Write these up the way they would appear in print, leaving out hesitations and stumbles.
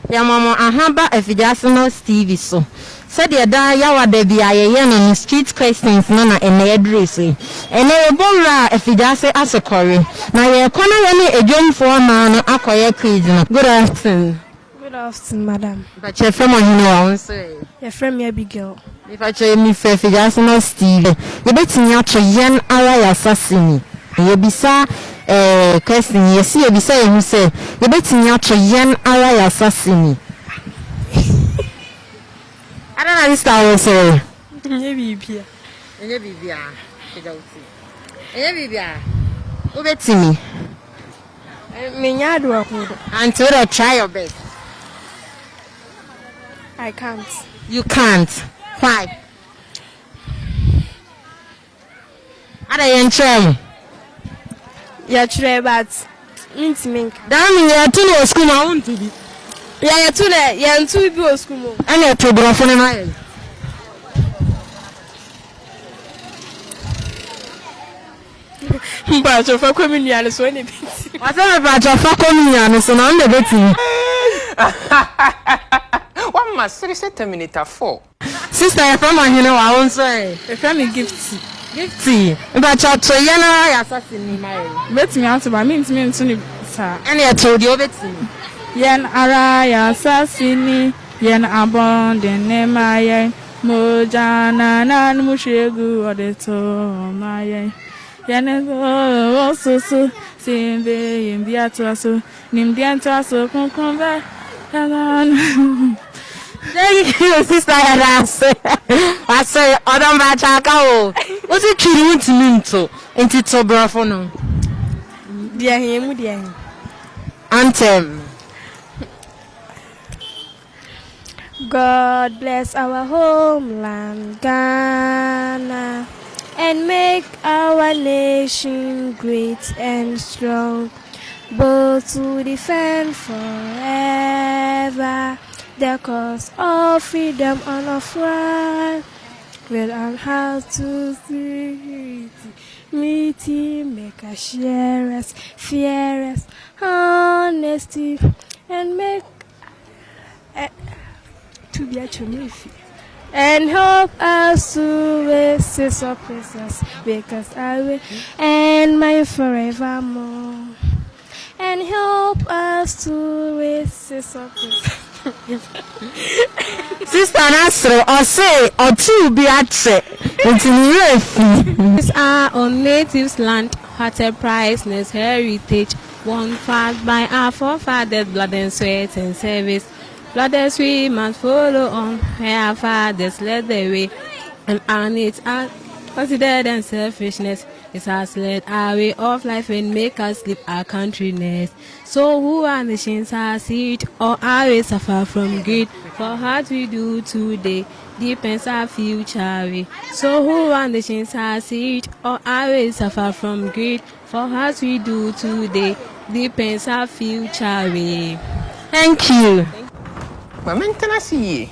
Ya mama ahaba Effiduasinos TV so. Said the da yawa de bia ye no street questions no na ene address. Ene ebora Effiduase ASOKORE. Na ye kwana ye ne ejomfo ma no akoye quiz no. Good afternoon. Good afternoon, madam. But your friend you know I say. Your friend me big girl. If I tell me Effiduasinos TV. You betini ato yen ara ya sasini. Ye bisa question ye si ye bisa ye say. You betini ato yen ara ya sasini. I don't understand what you're saying. Nye bibia. Nye bibia. Nye bibia. Ubetimi. Me nyadu akodo. Until you try your best. I can't. You can't. Why? Ada yentrem. Ya try but mintimi. That mean you too no school na won to be. Ya too le, ya ntu bi o school mo. Ana to brofo na mai. Mba cho fa kominia no so ne biti. Wasa me ba cho fa kominia no so na on the beti. One must 37 minutes 4. Sister ya from ahine wa won so e. E fa me gift. Gifty. Mba cho to ye na ya assassin mai. Betimi ato ba mintimi ntu ne sa. Ana ya to di obetimi. Yen ara ya sasini yen abondin ne maye mojana na mushegu odeto maye yen osusu simbe yimbia to aso nimdia to aso konkonve Thank you, sister. I say, Odom Bachaka. What's it true to me? So, into Tobrafono. Dear him, dear Anthem. God bless our homeland, Ghana, and make our nation great and strong, both to defend forever the cause of freedom and of right. Well, and how to see meeting, make us share us, fear us, honesty, and make to be a chumifi. And help us to resist oppressors, because I will and my forevermore. And help us to resist oppressors. Sister Nasro, or say, or two be at say, These are on natives' land, what a priceless heritage, won fast by our forefathers' blood and sweat and service. Brothers, we must follow on where our fathers led the way, and our needs are considered and selfishness. It has led our way of life and make us sleep our country nest. So who our nations are seed, or our way suffer from greed? For what we do today depends our future way. So who our nations are seed, or our way suffer from greed? For what we do today depends our future way. Thank you. Maintenance ye.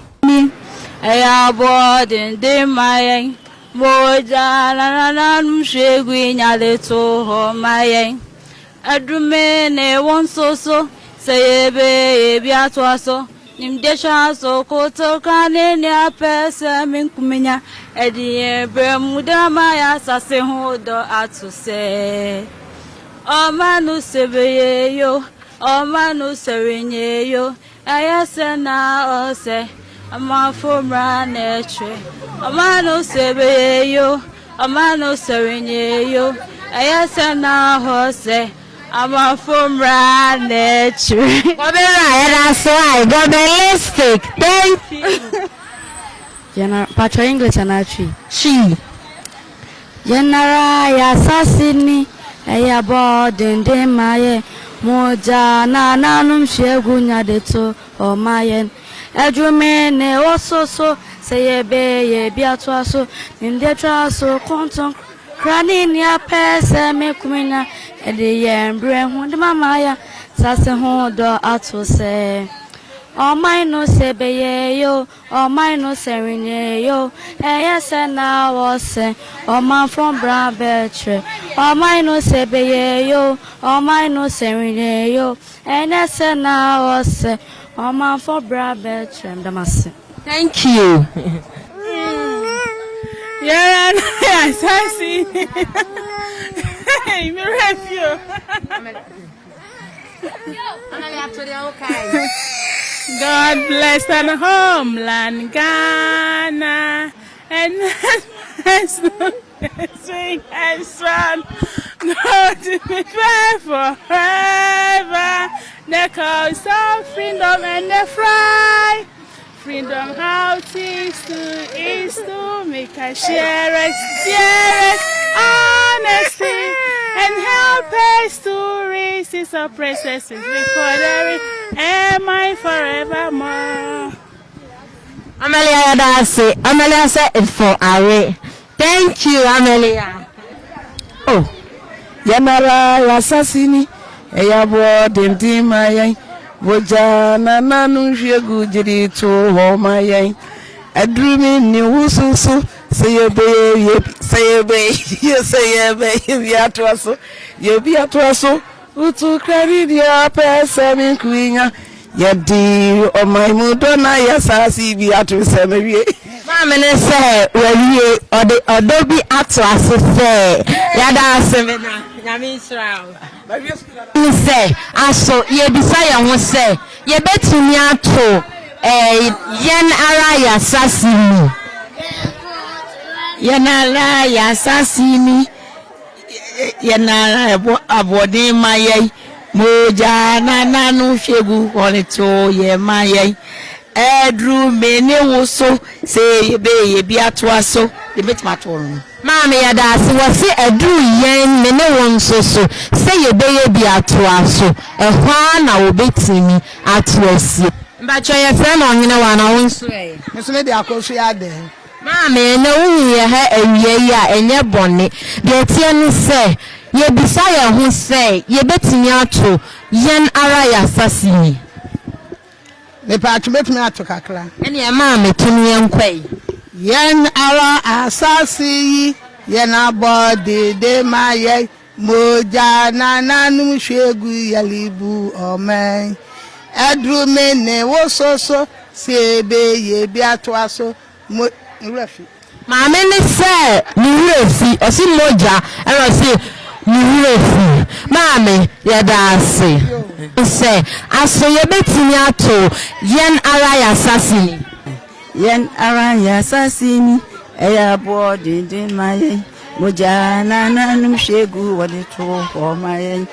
Aya boarding de my moja na mshegwi nyale to ho my adrume ne won so say be bia to aso nim desha so ko to kane ne apese min kumenya edi bremuda maya sase ho do atu se o manu sebeye yo o manu serenye yo ayasena ose amafumra netre amano sebeyo amano serenyeyo ayasena ose amafumra netre Gobera, that's why. Gobelistic. Thank you. General Patrick English and Archie. She. General ya sasini eya boarding de maye moja na nanum shegunya de to o mayen edrume ne ososo say ye bia to aso in de traso konton krani ni apese me kumina e de yembre hu de mama ya sase hu do ato se o mine no sebeye yo o mine no serinye yo yes na was o man from Brabetre o mine no sebeye yo o mine no serinye yo yes na was Oma for brother trem damase. Thank you. Yeah, I see. Me refuse. God bless and homeland Ghana and sing and son. God to be fair forever. The cause of freedom and the fry. Freedom how things is to make us share it, honesty, and help us to raise its oppressors before there am I forevermore. Amelia, that's it. Amelia said it for Ari. Thank you, Amelia. Oh, Yamara Yassasini, Eyabo, Dintimaya. Woja na nanu shegu jiri to ho mayen adrumi ni wususu sayebe yebi atwaso utu kredi dia pesa mi kuinya yedi o mai mudo na yasasi bi atwese mewie Mama ne say we odobi atwaso say yada aseme na nyame Israel say aso ye bisaya ho say ye betumi ato yen ara ya sasimi yen ara ya sasimi yen ara abode maye moja na nanu shegu onito ye maye edru mene woso say ye bi atoaso ye betumi ato Mama ya da se wose edru yen mene wonso so say ye be ye bi atoaso ehwa na obetimi atoasi mbacho ye friend onhene wa na wonso meso de akoso ya de Mama ene wuye ha awie ya enye bone de tie ne say ye bisa ye ho say ye betimi ato yen ara ya sasini le pa betumi ato kakra ene e mama tumi enkwai yen ara asasi yen abode de maye moja na nanu shegu yalibu omen edru mene wososo sebe ye bi atoaso mo refi mama ne say ni refi osi moja ero si ni refi mama ya da se say aso ye betimi ato yen ara ya sasini yen ara ya sasini eya body din maye moja na nanu shegu wadito ho maye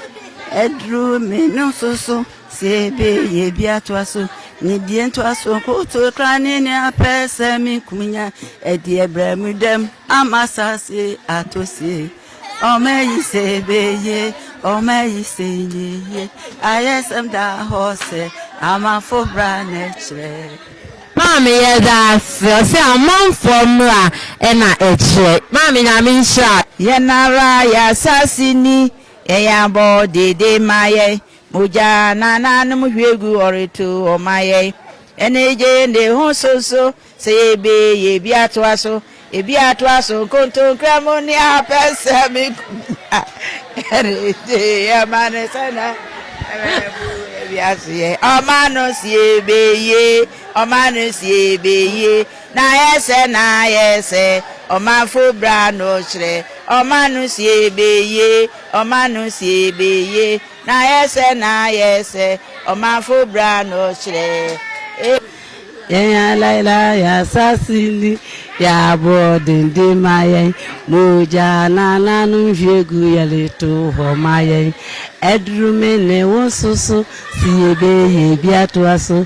edru me no so sebe ye bi atoaso ni die ntoaso ko to krane ne apese mi kunya edi ebramudem amasase atosi omeyi sebe ye omeyi seye ayesem da hose amafo branechre Mama ya da se amanfo mra na eche mama nyame nsha yenara ya sasini eya bo dede maye moja na nanum hwegu orito omaye eneje nde hososo sebe ye biatoaso ebiatoaso konto kramoni apese mi erete yamane sana biasiye omano siebeye omanu siebeye na yese omanfo bra no chre omanu siebeye na yese omanfo bra no chre ya laila ya sasili ya bodinde maye moja na nanu hwegu yaleto ho maye edrume ne wososo siebe ye biatoaso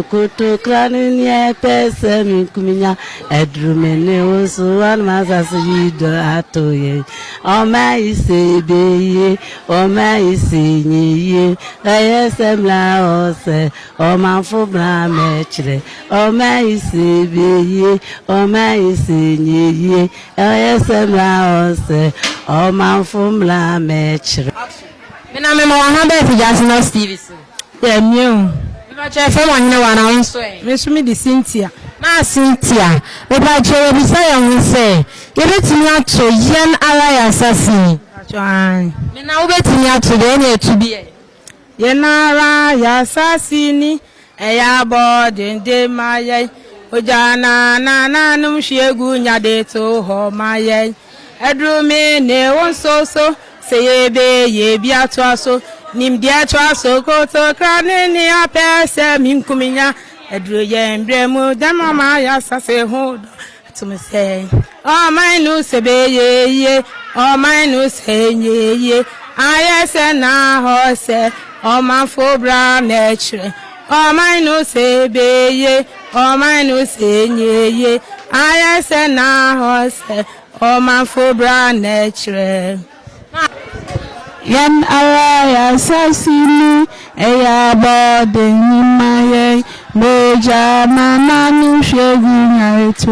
koto kranu ni pese mi kuminya edrume ne woso wan masasi yido atoye oma isebeye oma isenye ayesemla ose oma fobra mechre oma isebeye oma isenye ayesemla ose oma fobra mechre Mina mema wa hamba Effiduasinos TV so. Yeah, new. Meba che fe mo hene wa na wonso e. Me so me di Cynthia. Ma Cynthia, meba che we bisa ya hu se, ye betimi ato yen ara ya sasi. Atwan. Me na wo betimi ato de na etu bi e. yenara ya sasini eya bodin de maye ojana na nanum shegu nyade to ho maye edrumi ne wonsoso seyebe ye biatwaso nimdia twaso koto krane ni apese minkuminya edru ye mbremu damama ya sase ho to me say oh my no sebe ye oh my no say ye ayese na ho se oh man fo bra nature oh my no sebe ye oh my no say ye ayese na ho se oh man fo bra nature yan araya sasini eya bode nimaye moja mananu shegunya eto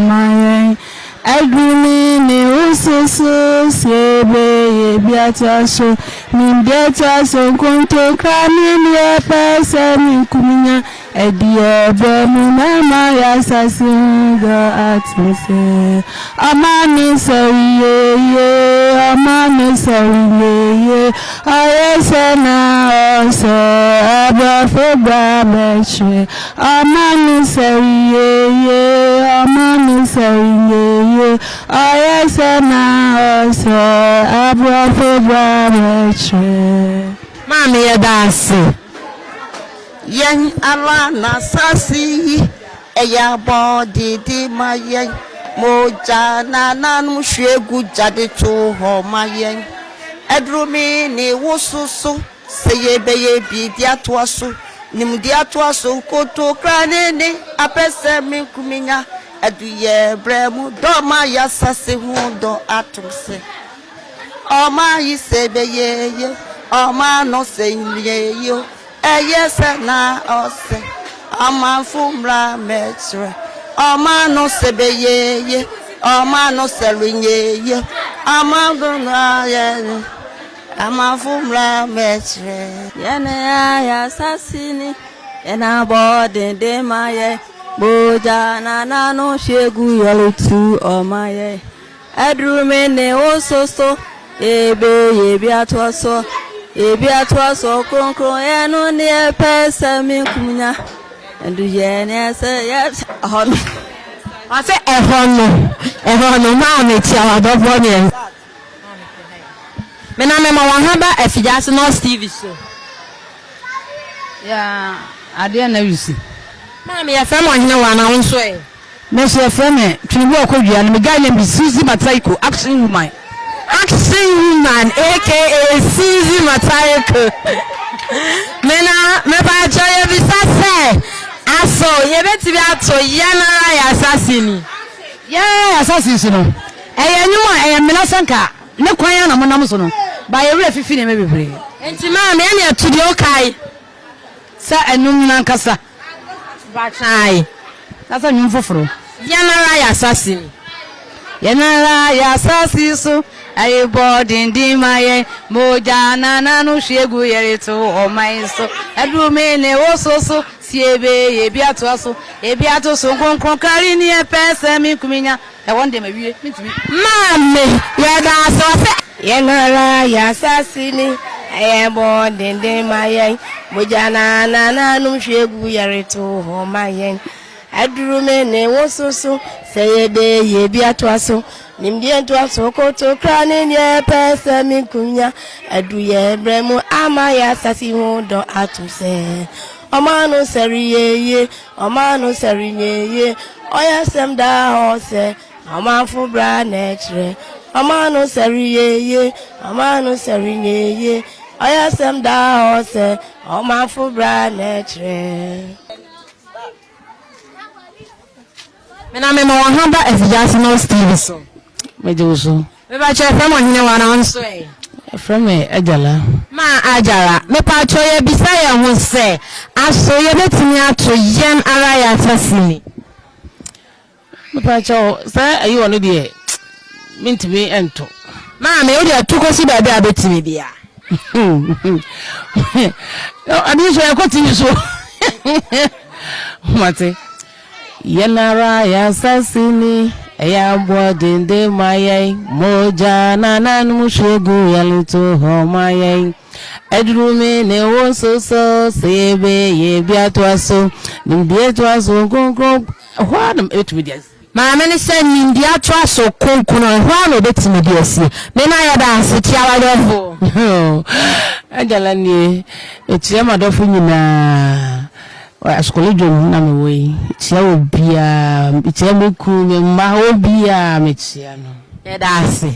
maye agumi ni ususu sebe ye biataso nimbiataso konto krani ni epese minkuminya ediye bemu mama ya sasinga atise amani sawiye amani sawiye ayese na ose abafo babeche amani sawiye amani sawiye ayese na ose abafo babeche mami ya dasi yen ala na sasi eya body di mayen moja na nanu shegu jade to ho mayen edrumi ni wosusu seyebe ye bi dia to aso nim dia to aso koto krane ni apese mi kuminya eduye bremu do ma ya sasi hu do atumse o ma yi sebe ye o ma no se ye yo yes na ose ama fumra metre ama no sebeye ama no selinye ama gona ye ama fumra metre Yene ya sasini ena bode de maye boja na nanu shegu yolutu o maye edrume ne ososo ebe ye biatwaso ebi atwaso konkron enu ni epese minkunya endu ye ne se ye hono ase ehono ma me tia wadofo ne mena me ma wahaba Effiduasinos TV so ya ade na wisi mami ya fam ohene wa na wonso e me so feme twinbo okodua no me gale bi Suzy Mataiko action woman aka Suzy Mataiko mena me ba joye bi sase aso ye betibi ato yanara ya asasini ya asasini no eye nyuma eye mena sanka ne kwan na monam so no ba ye wura fifi ne me bebre enti ma me ne atudi okai sa enum na nkasa ba chai sasa nyum foforo yanara ya asasini yanara ya asasi so ayi body ndi maye moja na nanu shegu yereto o mai so edumi ne wososo siebe ye biato so konkron kari ni epese mi kuminya e wonde mawie mitimi mame ya da so se Yenara ya sasini ayi bode ndi maye moja na nanu shegu yereto ho maye edrume ne wososo seyebe ye biato nimdie twaso koto krane nye pese minkunya eduye bremu ama ya sasi hodo atuse omanu seriye oya semda hose amafu bra netre omanu seriye oya semda hose amafu bra netre mena me ma wahaba Effiduasinos TV so mejuso me ba che fam ohene wa na wonso e from ajala ma ajara me pa cho ye bisa ye ho se aso ye betimi ato yen ara ya asasini me pa cho sa ayi wono de mintimi ento ma me o de atukosi ba bia betimi bia adi so e kwoti so mate yanara ya sasini eya body de maye moja na nanu shegu yalito ho maye edrume ne wo so sebe ye biatwa so nimbiatwa so konkron ho na etumi dia maame ne sɛ nimdia to aso konkono ho na obetimi de asie me na ya dance tia wadofo ajala ni etia madofo nyina asokole dwom na me wei tia obia tia me ku me ma obia me tia no ya dance